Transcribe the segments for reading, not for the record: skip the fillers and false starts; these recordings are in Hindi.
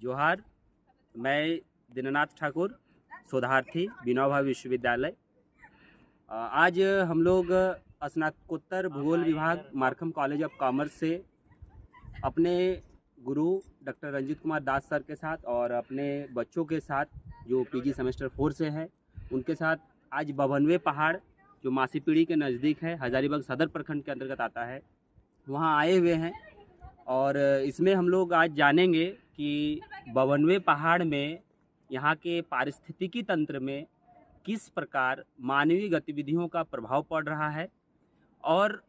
जोहार। मैं दीनानाथ ठाकुर, शोधार्थी, विनोबा विश्वविद्यालय। आज हम लोग स्नातकोत्तर भूगोल विभाग मार्कम कॉलेज ऑफ कॉमर्स से अपने गुरु डॉक्टर रंजीत कुमार दास सर के साथ और अपने बच्चों के साथ जो पीजी सेमेस्टर 4 से हैं उनके साथ आज बभनवे पहाड़ जो मासीपीढ़ी के नज़दीक है, हजारीबाग सदर प्रखंड के अंतर्गत आता है, वहाँ आए हुए हैं। और इसमें हम लोग आज जानेंगे कि बभनवे पहाड़ में यहाँ के पारिस्थितिकी तंत्र में किस प्रकार मानवीय गतिविधियों का प्रभाव पड़ रहा है और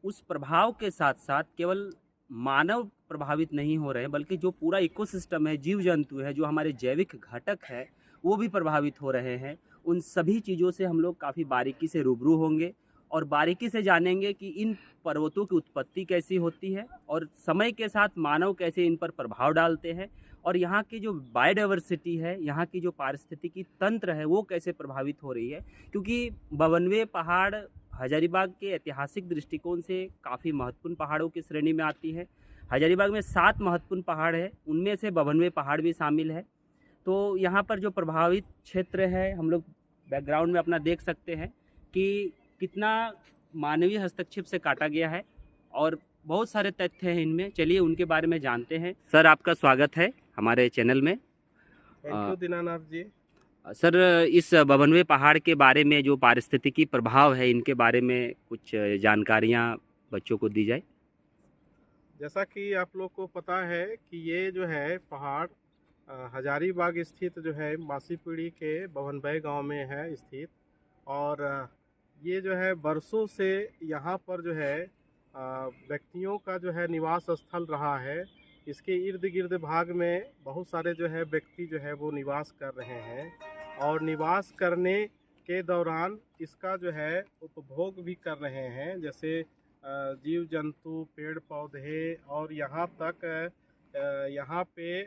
उस प्रभाव के साथ साथ केवल मानव प्रभावित नहीं हो रहे हैं बल्कि जो पूरा इकोसिस्टम है, जीव जंतु है, जो हमारे जैविक घटक है वो भी प्रभावित हो रहे हैं। उन सभी चीज़ों से हम लोग काफ़ी बारीकी से रूबरू होंगे और बारीकी से जानेंगे कि इन पर्वतों की उत्पत्ति कैसी होती है और समय के साथ मानव कैसे इन पर प्रभाव डालते हैं और यहाँ की जो बायोडाइवर्सिटी है, यहाँ की जो पारिस्थितिकी तंत्र है वो कैसे प्रभावित हो रही है। क्योंकि बभनवे पहाड़ हजारीबाग के ऐतिहासिक दृष्टिकोण से काफ़ी महत्वपूर्ण पहाड़ों की श्रेणी में आती है। हजारीबाग में 7 महत्वपूर्ण पहाड़ है, उनमें से बभनवे पहाड़ भी शामिल है। तो यहाँ पर जो प्रभावित क्षेत्र है, हम लोग बैकग्राउंड में अपना देख सकते हैं कि कितना मानवीय हस्तक्षेप से काटा गया है और बहुत सारे तथ्य हैं इनमें। चलिए उनके बारे में जानते हैं। सर, आपका स्वागत है हमारे चैनल में। Thank you Dinanath ji. Sir, इस बभनवे पहाड़ के बारे में जो पारिस्थितिकी प्रभाव है इनके बारे में कुछ जानकारियाँ बच्चों को दी जाए। जैसा कि आप लोग को पता है कि ये जो है पहाड़ हजारीबाग स्थित जो है मासीपीढ़ी के बभनवे गांव में है स्थित, और ये जो है बरसों से यहाँ पर जो है व्यक्तियों का जो है निवास स्थल रहा है। इसके इर्द गिर्द भाग में बहुत सारे जो है व्यक्ति जो है वो निवास कर रहे हैं और निवास करने के दौरान इसका जो है उपभोग भी कर रहे हैं, जैसे जीव जंतु, पेड़ पौधे, और यहाँ तक यहाँ पे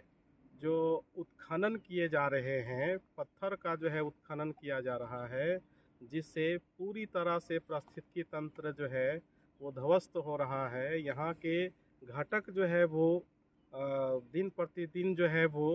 जो उत्खनन किए जा रहे हैं, पत्थर का जो है उत्खनन किया जा रहा है, जिससे पूरी तरह से पारिस्थितिकी तंत्र जो है वो ध्वस्त हो रहा है। यहाँ के घटक जो है वो दिन प्रतिदिन जो है वो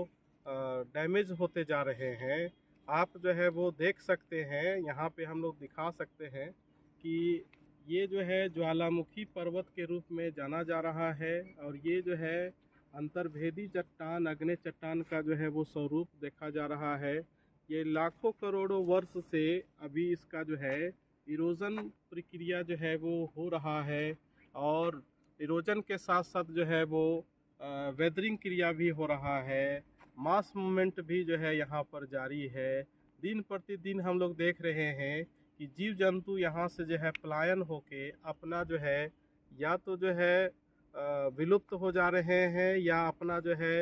डैमेज होते जा रहे हैं। आप जो है वो देख सकते हैं, यहाँ पे हम लोग दिखा सकते हैं कि ये जो है ज्वालामुखी पर्वत के रूप में जाना जा रहा है और ये जो है अंतर्भेदी चट्टान, अग्नि चट्टान का जो है वो स्वरूप देखा जा रहा है। ये लाखों करोड़ों वर्ष से अभी इसका जो है इरोजन प्रक्रिया जो है वो हो रहा है और इरोजन के साथ साथ जो है वो वेदरिंग क्रिया भी हो रहा है। मास मूवमेंट भी जो है यहाँ पर जारी है। दिन प्रतिदिन हम लोग देख रहे हैं कि जीव जंतु यहाँ से जो है पलायन होके अपना जो है या तो जो है विलुप्त हो जा रहे हैं या अपना जो है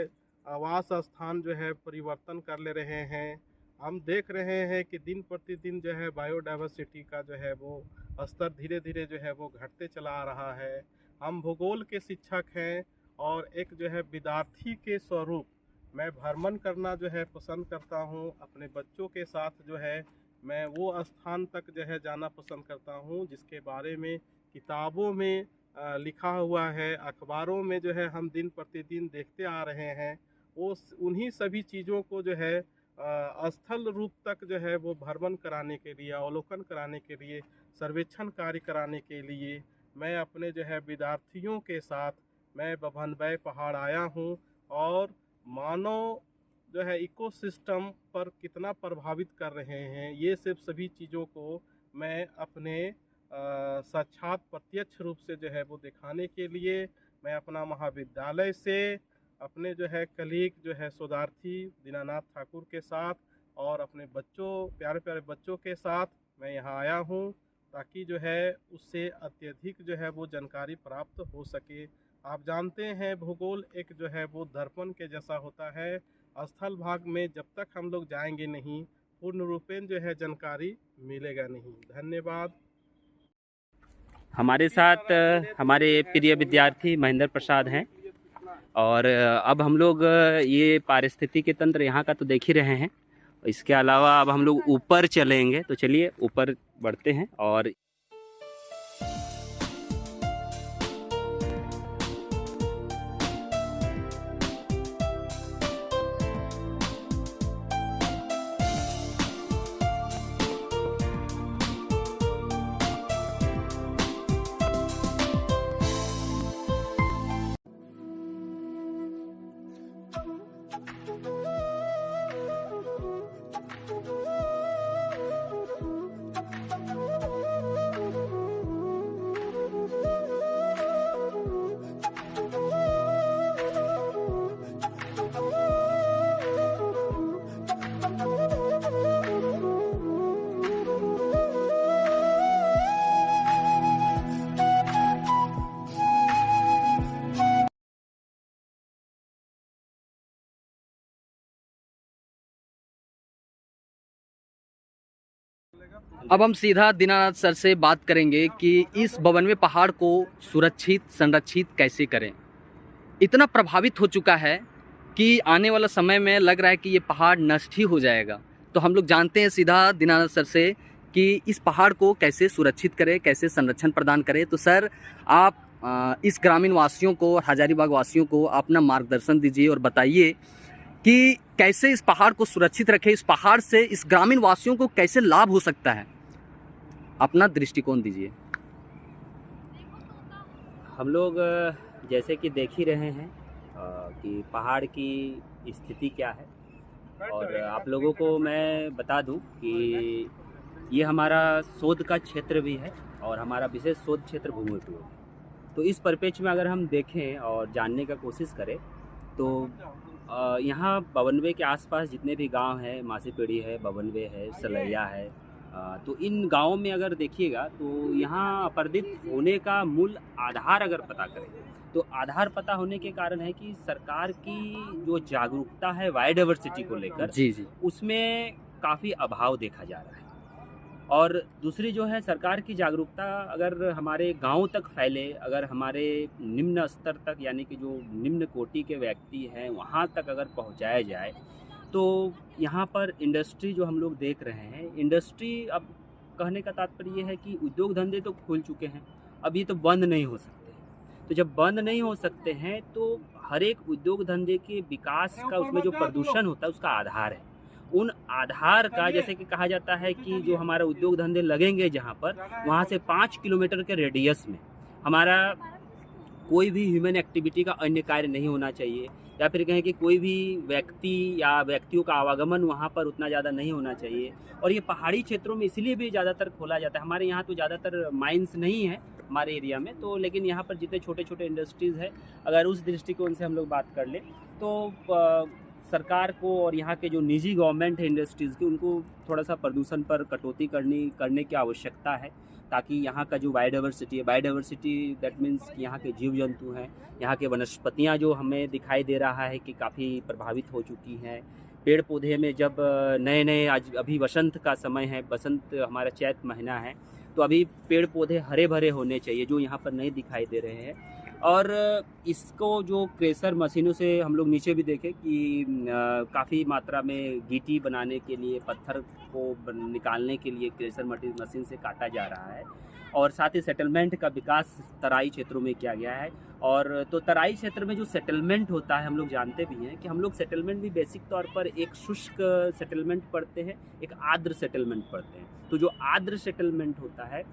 आवास स्थान जो है परिवर्तन कर ले रहे हैं। हम देख रहे हैं कि दिन प्रतिदिन जो है बायोडाइवर्सिटी का जो है वो स्तर धीरे धीरे जो है वो घटते चला आ रहा है। हम भूगोल के शिक्षक हैं और एक जो है विद्यार्थी के स्वरूप मैं भ्रमण करना जो है पसंद करता हूँ। अपने बच्चों के साथ जो है मैं वो स्थान तक जो है जाना पसंद करता हूँ जिसके बारे में किताबों में लिखा हुआ है, अखबारों में जो है हम दिन प्रतिदिन देखते आ रहे हैं। वो उन्हीं सभी चीज़ों को जो है स्थल रूप तक जो है वो भ्रमण कराने के लिए, अवलोकन कराने के लिए, सर्वेक्षण कार्य कराने के लिए मैं अपने जो है विद्यार्थियों के साथ मैं बभनवे पहाड़ आया हूँ और मानव जो है इकोसिस्टम पर कितना प्रभावित कर रहे हैं, ये सब सभी चीज़ों को मैं अपने साक्षात प्रत्यक्ष रूप से जो है वो दिखाने के लिए मैं अपना महाविद्यालय से अपने जो है कलीग जो है शोधार्थी दीनानाथ ठाकुर के साथ और अपने बच्चों, प्यारे प्यारे बच्चों के साथ मैं यहाँ आया हूँ ताकि जो है उससे अत्यधिक जो है वो जानकारी प्राप्त हो सके। आप जानते हैं भूगोल एक जो है वो दर्पण के जैसा होता है। स्थल भाग में जब तक हम लोग जाएंगे नहीं, पूर्ण रूपेण जो है जानकारी मिलेगा नहीं। धन्यवाद। हमारे साथ हमारे प्रिय विद्यार्थी महेंद्र प्रसाद हैं और अब हम लोग ये पारिस्थितिकी तंत्र यहाँ का तो देख ही रहे हैं, इसके अलावा अब हम लोग ऊपर चलेंगे। तो चलिए ऊपर बढ़ते हैं और अब हम सीधा दीनानाथ सर से बात करेंगे कि इस 92वें पहाड़ को सुरक्षित संरक्षित कैसे करें। इतना प्रभावित हो चुका है कि आने वाला समय में लग रहा है कि ये पहाड़ नष्ट ही हो जाएगा। तो हम लोग जानते हैं सीधा दीनानाथ सर से कि इस पहाड़ को कैसे सुरक्षित करें, कैसे संरक्षण प्रदान करें। तो सर आप इस ग्रामीण वासियों को और हजारीबाग वासियों को अपना मार्गदर्शन दीजिए और बताइए कि कैसे इस पहाड़ को सुरक्षित रखें, इस पहाड़ से इस ग्रामीण वासियों को कैसे लाभ हो सकता है, अपना दृष्टिकोण दीजिए। हम लोग जैसे कि देख ही रहे हैं कि पहाड़ की स्थिति क्या है, और आप लोगों को मैं बता दूं कि ये हमारा शोध का क्षेत्र भी है और हमारा विशेष शोध क्षेत्र भूमि उपयोग। तो इस परिप्रेक्ष्य में अगर हम देखें और जानने का कोशिश करें तो यहाँ 92 के आसपास जितने भी गांव हैं, मासीपेड़ी है, 92 है, सलैया है, तो इन गांवों में अगर देखिएगा तो यहाँ अपरदित होने का मूल आधार अगर पता करें तो आधार पता होने के कारण है कि सरकार की जो जागरूकता है बायोडायवर्सिटी को लेकर जी उसमें काफ़ी अभाव देखा जा रहा है। और दूसरी जो है सरकार की जागरूकता अगर हमारे गांव तक फैले, अगर हमारे निम्न स्तर तक यानी कि जो निम्न कोटि के व्यक्ति हैं वहाँ तक अगर पहुँचाया जाए तो यहाँ पर इंडस्ट्री जो हम लोग देख रहे हैं, इंडस्ट्री अब कहने का तात्पर्य ये है कि उद्योग धंधे तो खुल चुके हैं, अब ये तो बंद नहीं हो सकते। तो जब बंद नहीं हो सकते हैं तो हर एक उद्योग धंधे के विकास का उसमें जो प्रदूषण होता है उसका आधार है। उन आधार का जैसे कि कहा जाता है कि जो हमारा उद्योग धंधे लगेंगे जहाँ पर, वहाँ से 5 किलोमीटर के रेडियस में हमारा कोई भी ह्यूमन एक्टिविटी का अन्य कार्य नहीं होना चाहिए, या फिर कहें कि कोई भी व्यक्ति या व्यक्तियों का आवागमन वहाँ पर उतना ज़्यादा नहीं होना चाहिए। और ये पहाड़ी क्षेत्रों में इसलिए भी ज़्यादातर खोला जाता है। हमारे यहाँ तो ज़्यादातर माइंस नहीं है हमारे एरिया में, तो लेकिन यहाँ पर जितने छोटे छोटे इंडस्ट्रीज़ है, अगर उस दृष्टिकोण से हम लोग बात कर लें तो सरकार को और यहाँ के जो निजी गवर्नमेंट है इंडस्ट्रीज़ की, उनको थोड़ा सा प्रदूषण पर कटौती करने की आवश्यकता है, ताकि यहाँ का जो बायोडायवर्सिटी है, बायोडायवर्सिटी दैट मीन्स कि यहाँ के जीव जंतु हैं, यहाँ के वनस्पतियाँ जो हमें दिखाई दे रहा है कि काफ़ी प्रभावित हो चुकी हैं। पेड़ पौधे में जब नए नए आज अभी वसंत का समय है, बसंत हमारा चैत महीना है, तो अभी पेड़ पौधे हरे भरे होने चाहिए जो यहाँ पर नहीं दिखाई दे रहे हैं। और इसको जो क्रेशर मशीनों से हम लोग नीचे भी देखें कि काफ़ी मात्रा में गिट्टी बनाने के लिए, पत्थर को निकालने के लिए क्रेशर मशीन से काटा जा रहा है। और साथ ही सेटलमेंट का विकास तराई क्षेत्रों में किया गया है। और तो तराई क्षेत्र में जो सेटलमेंट होता है, हम लोग जानते भी हैं कि हम लोग सेटलमेंट भी बेसिक तौर पर एक शुष्क सेटलमेंट पढ़ते हैं, एक आर्द्र सेटलमेंट पढ़ते हैं। तो जो आर्द्र सेटलमेंट होता है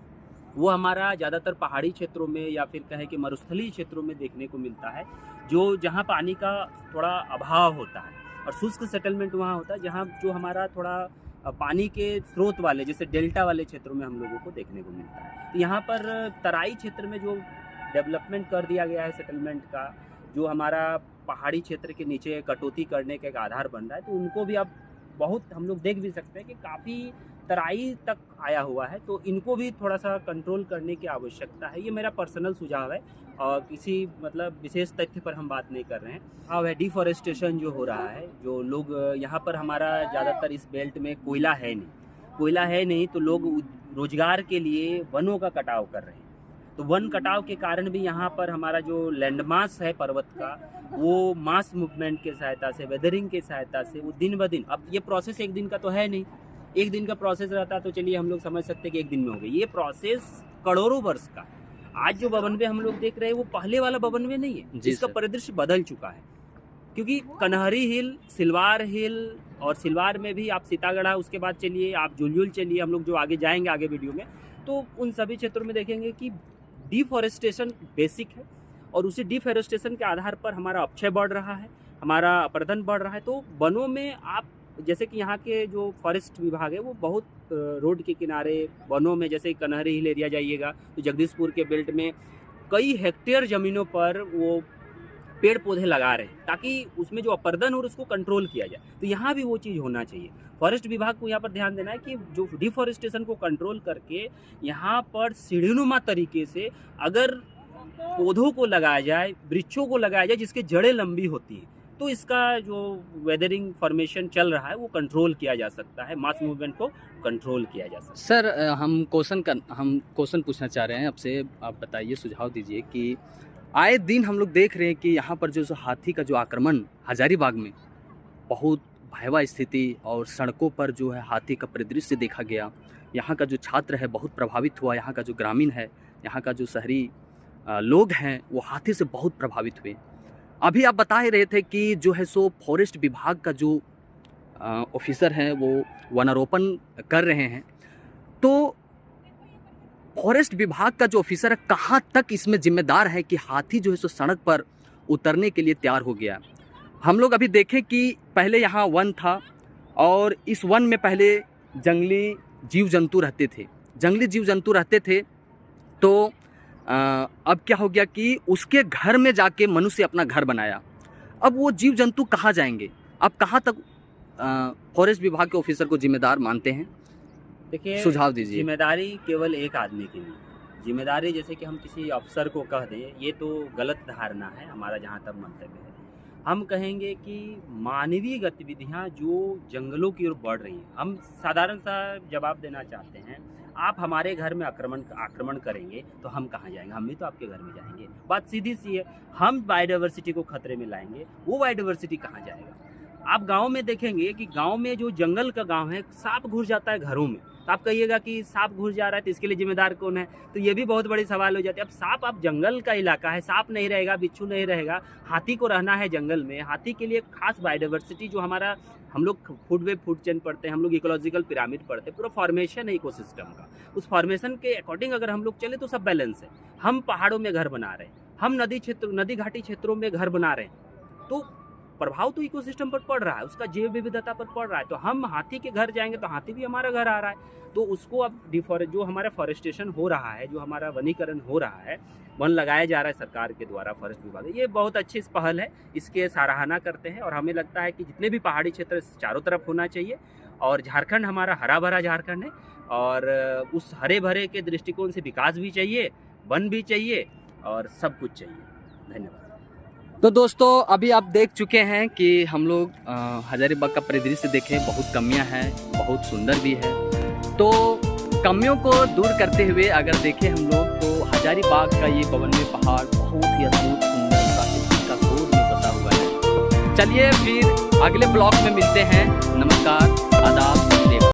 वो हमारा ज़्यादातर पहाड़ी क्षेत्रों में या फिर कहें कि मरुस्थलीय क्षेत्रों में देखने को मिलता है, जो जहाँ पानी का थोड़ा अभाव होता है। और शुष्क सेटलमेंट वहाँ होता है जहाँ जो हमारा थोड़ा पानी के स्रोत वाले, जैसे डेल्टा वाले क्षेत्रों में हम लोगों को देखने को मिलता है। तो यहाँ पर तराई क्षेत्र में जो डेवलपमेंट कर दिया गया है सेटलमेंट का, जो हमारा पहाड़ी क्षेत्र के नीचे कटौती करने का एक आधार बन रहा है, तो उनको भी अब बहुत हम लोग देख भी सकते हैं कि काफ़ी तराई तक आया हुआ है। तो इनको भी थोड़ा सा कंट्रोल करने की आवश्यकता है। ये मेरा पर्सनल सुझाव है और किसी मतलब विशेष तथ्य पर हम बात नहीं कर रहे हैं। हाँ, वह डिफॉरेस्टेशन जो हो रहा है, जो लोग यहाँ पर हमारा ज़्यादातर इस बेल्ट में कोयला है नहीं, तो लोग रोजगार के लिए वनों का कटाव कर रहे हैं। तो वन कटाव के कारण भी यहाँ पर हमारा जो लैंडमास है पर्वत का, वो मास मूवमेंट के सहायता से, वेदरिंग के सहायता से वो दिन ब दिन, अब ये प्रोसेस एक दिन का तो है नहीं, एक दिन का प्रोसेस रहता तो चलिए हम लोग समझ सकते हैं कि एक दिन में हो गई। ये प्रोसेस करोड़ों वर्ष का। आज जो 92 हम लोग देख रहे हैं वो पहले वाला 92 नहीं है, जिसका परिदृश्य बदल चुका है। क्योंकि कन्हरी हिल, सिलवार हिल, और सिलवार में भी आप सीतागढ़ा, उसके बाद चलिए आप झुलझुल चलिए, हम लोग जो आगे जाएंगे आगे वीडियो में, तो उन सभी क्षेत्रों में देखेंगे कि डिफॉरेस्टेशन बेसिक है। और उसी डिफॉरेस्टेशन के आधार पर हमारा अपक्षय बढ़ रहा है, हमारा अपरदन बढ़ रहा है। तो वनों में आप जैसे कि यहाँ के जो फॉरेस्ट विभाग है वो बहुत रोड के किनारे वनों में, जैसे कन्हरी हिल एरिया जाइएगा तो जगदीशपुर के बेल्ट में कई हेक्टेयर ज़मीनों पर वो पेड़ पौधे लगा रहे हैं ताकि उसमें जो अपरदन हो उसको कंट्रोल किया जाए। तो यहाँ भी वो चीज़ होना चाहिए। फॉरेस्ट विभाग को यहाँ पर ध्यान देना है कि जो डिफॉरेस्टेशन को कंट्रोल करके यहाँ पर सीढ़ीनुमा तरीके से अगर पौधों को लगाया जाए, वृक्षों को लगाया जाए जिसके जड़ें लंबी होती हैं, तो इसका जो वेदरिंग फॉर्मेशन चल रहा है वो कंट्रोल किया जा सकता है, मास मूवमेंट को कंट्रोल किया जा सकता सर हम क्वेश्चन पूछना चाह रहे हैं आपसे, आप बताइए, सुझाव दीजिए कि आए दिन हम लोग देख रहे हैं कि यहाँ पर जो हाथी का जो आक्रमण हजारीबाग में बहुत भयावह स्थिति और सड़कों पर जो है हाथी का परिदृश्य देखा गया। यहाँ का जो छात्र है बहुत प्रभावित हुआ, यहाँ का जो ग्रामीण है, यहाँ का जो शहरी लोग हैं वो हाथी से बहुत प्रभावित हुए। अभी आप बता ही रहे थे कि जो है सो फॉरेस्ट विभाग का जो ऑफिसर हैं वो वनारोपण कर रहे हैं, तो फॉरेस्ट विभाग का जो ऑफिसर है कहाँ तक इसमें जिम्मेदार है कि हाथी जो है सो सड़क पर उतरने के लिए तैयार हो गया। हम लोग अभी देखें कि पहले यहाँ वन था और इस वन में पहले जंगली जीव जंतु रहते थे, तो अब क्या हो गया कि उसके घर में जाके मनुष्य अपना घर बनाया। अब वो जीव जंतु कहाँ जाएंगे? अब कहाँ तक फॉरेस्ट विभाग के ऑफिसर को जिम्मेदार मानते हैं? देखिए, सुझाव दीजिए। जिम्मेदारी केवल एक आदमी की नहीं, जिम्मेदारी जैसे कि हम किसी अफसर को कह दें, ये तो गलत धारणा है हमारा, जहाँ तक मंतव्य है। हम कहेंगे कि मानवीय गतिविधियाँ जो जंगलों की ओर बढ़ रही हैं, हम साधारण सा जवाब देना चाहते हैं। आप हमारे घर में आक्रमण करेंगे तो हम कहाँ जाएंगे? हम भी तो आपके घर में जाएंगे। बात सीधी सी है, हम बायोडाइवर्सिटी को खतरे में लाएंगे, वो बायोडाइवर्सिटी कहाँ जाएगा? आप गांव में देखेंगे कि गांव में जो जंगल का गांव है, सांप घुस जाता है घरों में, तो आप कहिएगा कि सांप घुस जा रहा है तो इसके लिए जिम्मेदार कौन है? तो ये भी बहुत बड़ी सवाल हो जाती है। अब सांप, आप जंगल का इलाका है, सांप नहीं रहेगा, बिच्छू नहीं रहेगा, हाथी को रहना है जंगल में। हाथी के लिए खास बायोडाइवर्सिटी, जो हमारा, हम लोग फूड चेन पढ़ते हैं, हम लोग इकोलॉजिकल पिरामिड पढ़ते हैं, पूरा फॉर्मेशन है इकोसिस्टम का। उस फॉर्मेशन के अकॉर्डिंग अगर हम लोग चले तो सब बैलेंस है। हम पहाड़ों में घर बना रहे हैं, हम नदी घाटी क्षेत्रों में घर बना रहे हैं, तो प्रभाव तो इकोसिस्टम पर पड़ रहा है, उसका जैव विविधता पर पड़ रहा है। तो हम हाथी के घर जाएंगे तो हाथी भी हमारा घर आ रहा है, तो उसको अब जो हमारा फॉरेस्टेशन हो रहा है, जो हमारा वनीकरण हो रहा है, वन लगाया जा रहा है सरकार के द्वारा, फॉरेस्ट विभाग, ये बहुत अच्छी पहल है, इसके सराहना करते हैं। और हमें लगता है कि जितने भी पहाड़ी क्षेत्र चारों तरफ होना चाहिए, और झारखंड हमारा हरा भरा झारखंड है, और उस हरे भरे के दृष्टिकोण से विकास भी चाहिए, वन भी चाहिए, और सब कुछ चाहिए। धन्यवाद। तो दोस्तों, अभी आप देख चुके हैं कि हम लोग हजारीबाग का परिदृश्य देखें, बहुत कमियां हैं, बहुत सुंदर भी है। तो कमियों को दूर करते हुए अगर देखें हम लोग, तो हजारीबाग का ये बवनवे पहाड़ बहुत ही अद्भुत, सुंदर, प्राकृतिक का गोद में बसा हुआ है। चलिए फिर अगले ब्लॉग में मिलते हैं। नमस्कार, आदाब।